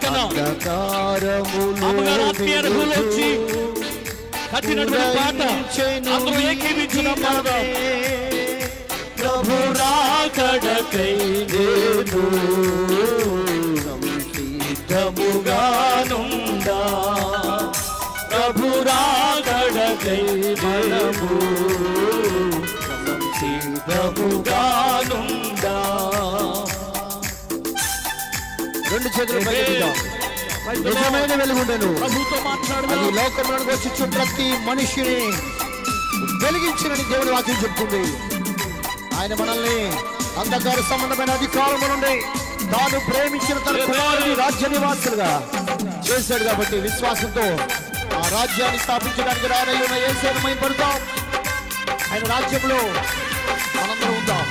ప్రార్థన అమ్మగారు ఆత్మీయ అనుభవంలో వచ్చి కట్టినటువంటి పాట అందరూ ఏకీవించుదాం. పాడదాం. ప్రభు రాకడకై నేను సిద్ధముగానుండా, ప్రభు రాకడకై మనము సిద్ధముగానుండా. రెండు చేతులు నిజమైన వెలుగుండెను. అది లోకంలోకి వచ్చి ప్రతి మనిషిని వెలిగించినని దేవుని వాక్యం చెప్తుంది. ఆయన మనల్ని అంధకార సంబంధమైన అధికారము నుండి తాను ప్రేమించిన తన కుమారుని రాజ్య నివాసులుగా చేశాడు. కాబట్టి విశ్వాసంతో ఆ రాజ్యాన్ని స్థాపించడానికి రానయ్యున్న యేసుని మహిమపడతాం. ఆయన రాజ్యంలో మనందరం ఉందాం.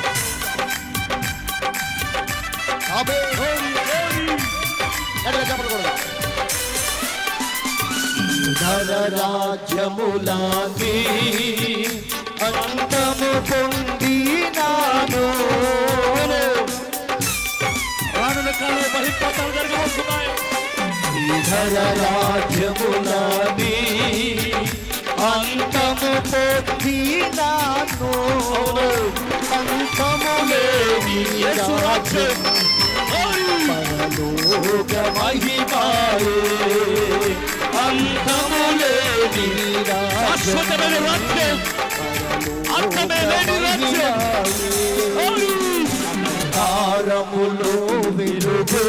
రాజ్యములాగి అంతము పొందినాను, రాజ్యములాగి అంతము పొందినాను, అంతము లేని రాజ్యం పరలోక మహిమాయే, అంతము లేని రాజ్యం అంధకారములో వెలుగు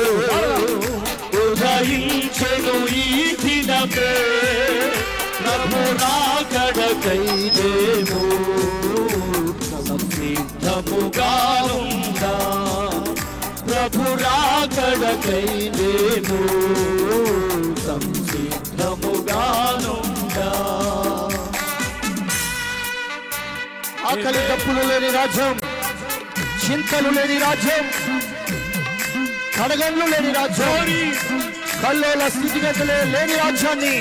ఉదయించెను ఈ దినమే, ప్రభు రాకడకై నేను సిద్ధముగానుండా, ప్రభు రాకడకై నేను సంసిద్ధముగానుండా. ఆకలి తప్పులు లేని రాజ్యం, చింతలు లేని రాజ్యం, కడగండ్లు లేని రాజ్యం, కల్లోల స్థితిగతులే లేని రాజ్యాన్ని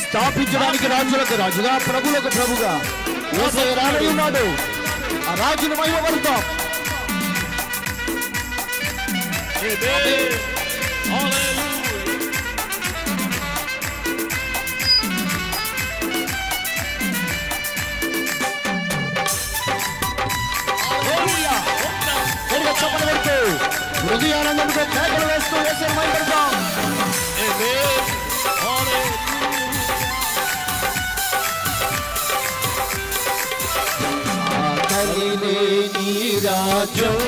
స్థాపించడానికి రాజులకు రాజుగా, ప్రభులకు ప్రభుగా యేసయ్య రానై ఉన్నాడు. ఆ రాజును మహిమపడతాం. చప్పట్లు పెడుతూ హృదయానందంతో కేకలు వేస్తూ యేసయ్యను మహిమపడతాం. ఆకలి లేని రాజ్యం,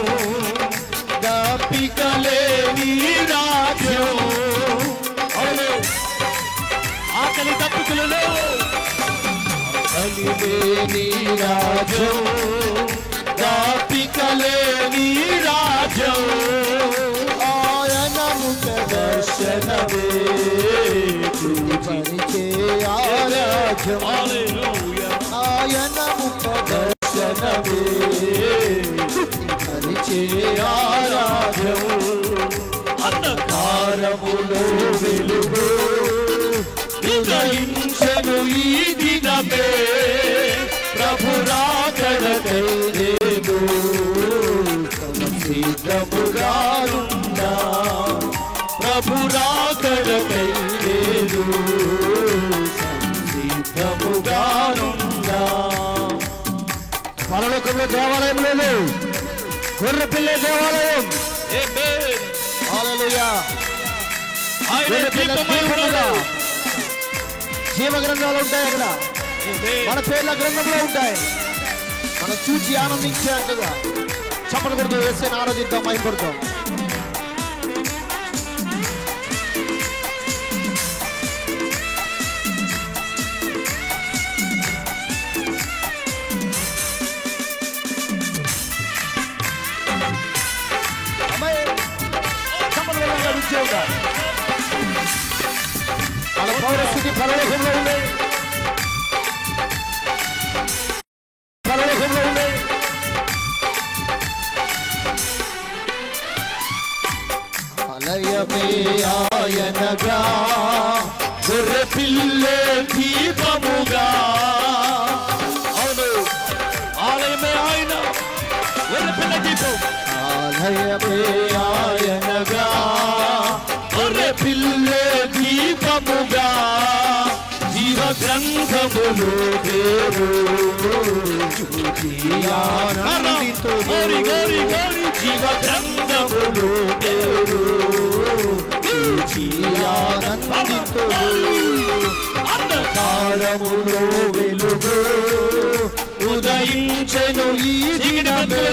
దప్పిక లేని రాజ్యం, ఆకలి తప్పికలు లేవు. ఆకలి లేని రాజ్యం, దప్పిక లేని రాజ్యం, ఆయన ముఖ దర్శనమే చూపించే ఆ రాజ్యం, ఆయన ముఖ దర్శనమే చూపించే ఆ రాజ్యం. అంధకారములో వెలుగు ఉదయించెను ఈ దినమే, ప్రభు రాకడకై నేను సిద్ధముగానుండా, ప్రభు రాకడకై నేను సిద్ధముగానుండా. పరలోకంలో దేవాలయం లేదు, గొర్రె పిల్లే దేవాలయం. హల్లెలూయా. జీవ గ్రంథాలు ఉంటాయి అక్కడ, మన పేర్ల గ్రంథంలో ఉంటాయి. మనం చూచి ఆనందించేట్టుగా చప్పట్లు కొడుతూ యేసయ్యను ఆరాధిద్దాం, మహిమపడతాం. వాళ్ళ పౌరస్థితి పరలోకంలో ఉంది, పరలోకంలో ఉంది. ఆలయమే ఆయనగా, గొర్రె పిల్లే దీపముగా. అవును, ఆలయమే ఆయన, గొర్రె పిల్ల దీపం. ఆలయమే ఆయనగా, గొర్రె పిల్లే దీపముగా జీవ గ్రంథములో పేరు గోరి గోరి గోరి జీవ గ్రంథములో పేరు అంధకారములో వెలుగు ఉదయించెను ఈ దినమే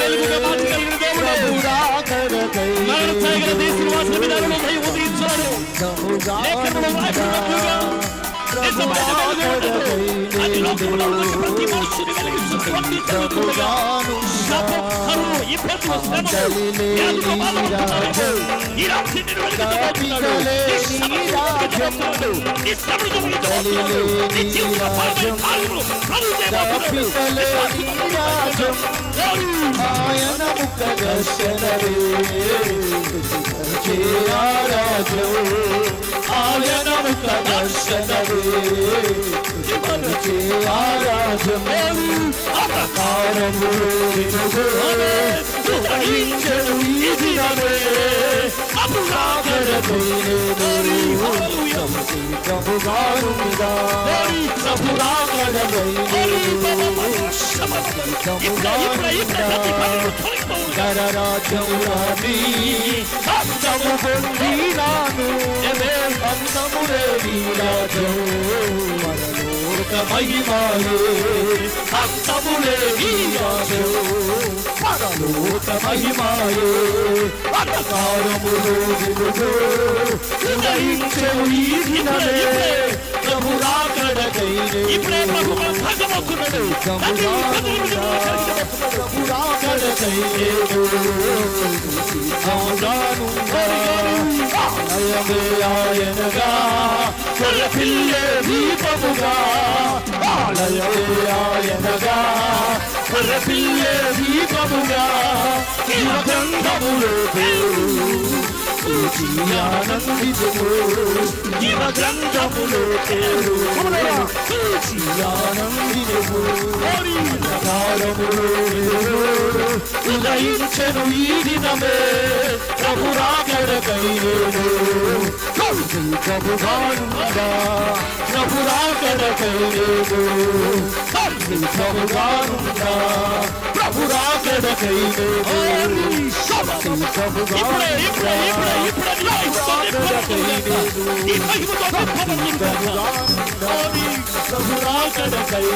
ఆయన ముఖ దర్శనమే ఆయన ముఖ దర్శనమే మహిమాయే అంతములే నీరాజో పరలోక మహిమాయే అంధకారములో వెలుగు ఉదయించెను ఈ దినమే ప్రభు రాకడకై ఇప్పుడే ప్రభు భగవంతుడు ప్రభు రాకడకై ఆయమే ఆయనగా పిల్లే దీపముగా ఆలయమే ఆయనగా పిల్లే దీపముగా జీవ గ్రంథములో పేరు ఆనందితుము జీవ గ్రంథములో పేరు ఆనందితుము ఉదయించెను ఈ దినమే ప్రభు రాకడకై ప్రభుగానుగా ప్రభు రాకడకై ప్రభుగానుగా ప్రభు రాకడకై ప్రభురాకడకై